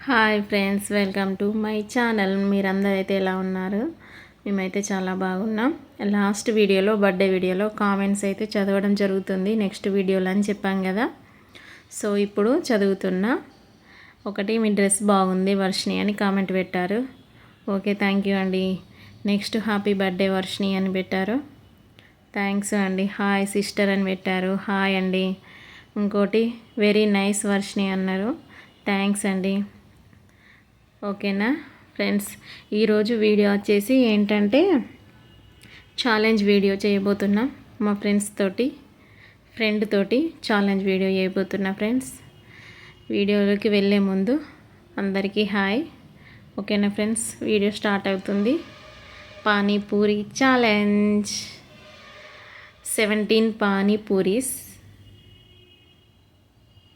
Hi friends, welcome to my channel. మీరందరూ అయితే ఎలా ఉన్నారు? మేమైతే చాలా బాగున్నాం. లాస్ట్ వీడియోలో బర్త్డే వీడియోలో కామెంట్స్ అయితే చదవడం జరుగుతుంది నెక్స్ట్ వీడియోలో అని చెప్పాం కదా. సో ఇప్పుడు చదువుతున్నా. ఒకటి, మీ డ్రెస్ బాగుంది వర్షిణి అని కామెంట్ పెట్టారు. ఓకే, థ్యాంక్ యూ అండి. నెక్స్ట్, హ్యాపీ బర్త్డే వర్షిణి అని పెట్టారు. థ్యాంక్స్ అండి. హాయ్ సిస్టర్ అని పెట్టారు. హాయ్ అండి. ఇంకోటి, వెరీ నైస్ వర్షిణి అన్నారు. థ్యాంక్స్ అండి. ఓకేనా ఫ్రెండ్స్, ఈరోజు వీడియో వచ్చేసి ఏంటంటే ఛాలెంజ్ వీడియో చేయబోతున్నాం. మా ఫ్రెండ్ తోటి ఛాలెంజ్ వీడియో చేయబోతున్నా ఫ్రెండ్స్. వీడియోలోకి వెళ్ళే ముందు అందరికీ హాయ్. ఓకేనా ఫ్రెండ్స్, వీడియో స్టార్ట్ అవుతుంది. పానీపూరి ఛాలెంజ్. 17 పానీపూరీస్.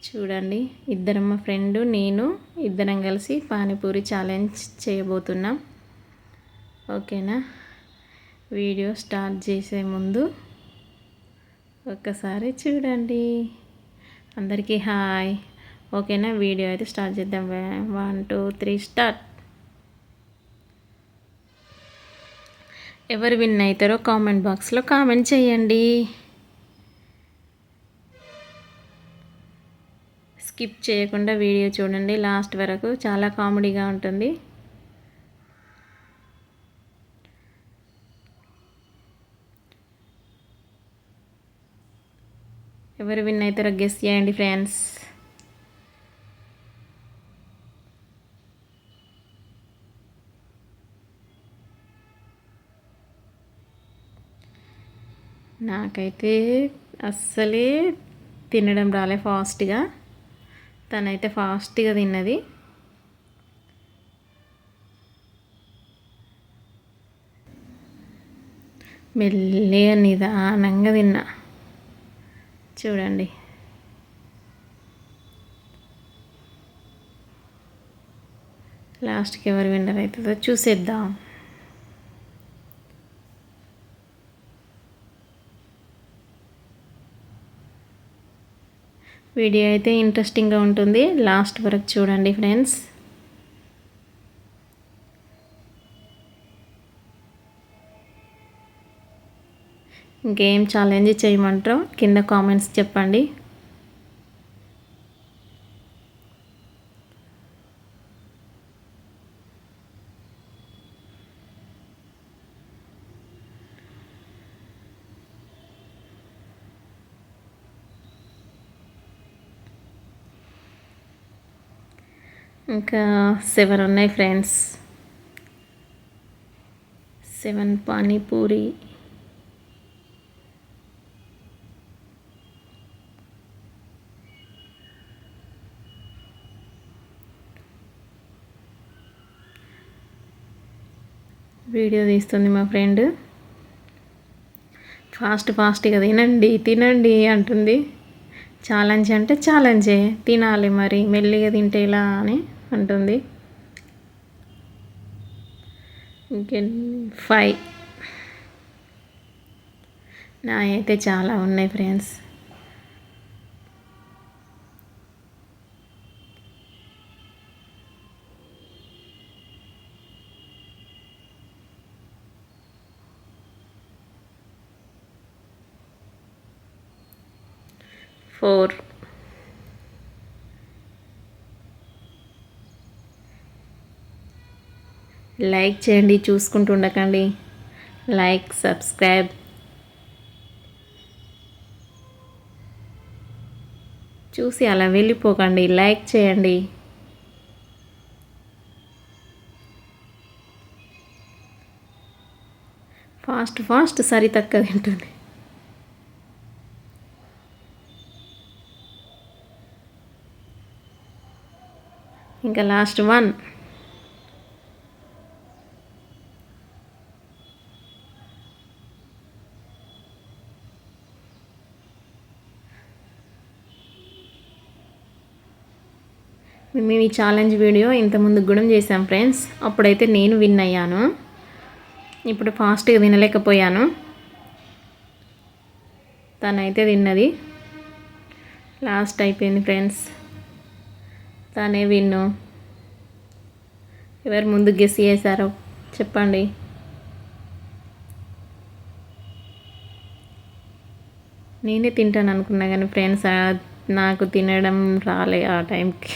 చూడండి, ఇద్దరం, మా ఫ్రెండ్ నేను ఇద్దరం కలిసి పానీపూరి ఛాలెంజ్ చేయబోతున్నాం. ఓకేనా, వీడియో స్టార్ట్ చేసే ముందు ఒక్కసారి చూడండి. అందరికీ హాయ్. ఓకేనా, వీడియో అయితే స్టార్ట్ చేద్దాం. 1 2 3 స్టార్ట్. ఎవరు విన్ అవుతారో కామెంట్ బాక్స్లో కామెంట్ చేయండి. స్కిప్ చేయకుండా వీడియో చూడండి లాస్ట్ వరకు, చాలా కామెడీగా ఉంటుంది. ఎవరు విన్ అవుతారో గెస్ చేయండి ఫ్రెండ్స్. నాకైతే అస్సలే తినడం రాలే ఫాస్ట్గా. తనైతే ఫాస్ట్గా తిన్నది. మెల్లిగా నిదానంగా తిన్నా. చూడండి, లాస్ట్కి ఎవరు విన్నర్ అవుతుందో చూసేద్దాం. వీడియో అయితే ఇంట్రెస్టింగ్గా ఉంటుంది, లాస్ట్ వరకు చూడండి ఫ్రెండ్స్. ఇంకేం ఛాలెంజ్ చేయమంటారో కింద కామెంట్స్ చెప్పండి. ఇంకా 7 ఉన్నాయి ఫ్రెండ్స్. 7 పానీపూరి. వీడియో తీస్తుంది మా ఫ్రెండ్. ఫాస్ట్గా తినండి అంటుంది. ఛాలెంజ్ అంటే ఛాలెంజే, తినాలి మరి, మెల్లిగా తింటే ఎలా అని అంటుంది. ఇంకే 5. నా అయితే చాలా ఉన్నాయి ఫ్రెండ్స్. ఫోర్. లైక్ చేయండి, చూసుకుంటూ ఉండకండి. Like, subscribe. చూసి అలా వెళ్ళిపోకండి, లైక్ చేయండి. ఫాస్ట్ సరితక్క తింటుంది. ఇంకా లాస్ట్ 1. మేము ఈ ఛాలెంజ్ వీడియో ఇంతకుముందు కూడా చేసాం ఫ్రెండ్స్. అప్పుడైతే నేను విన్ అయ్యాను. ఇప్పుడు ఫాస్ట్గా తినలేకపోయాను. తనైతే తిన్నది. లాస్ట్ అయిపోయింది ఫ్రెండ్స్. తనే విన్ను. ఎవరు ముందు గెస్ చేశారో చెప్పండి. నేనే తింటాను అనుకున్నా కానీ ఫ్రెండ్స్ నాకు తినడం రాలే ఆ టైంకి.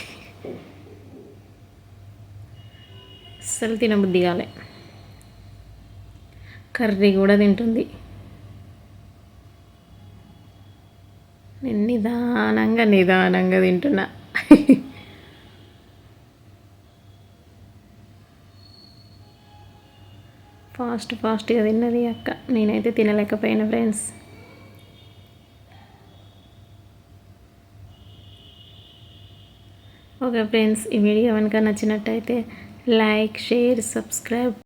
అస్సలు తినబుద్ధి కాలే. కర్రీ కూడా తింటుంది. నేను నిదానంగా తింటున్నా. ఫాస్ట్గా తిన్నది అక్క. నేనైతే తినలేకపోయినా ఫ్రెండ్స్. ఓకే ఫ్రెండ్స్, ఈ వీడియో కనుక నచ్చినట్టయితే లైక్, షేర్, సబ్స్క్రైబ్.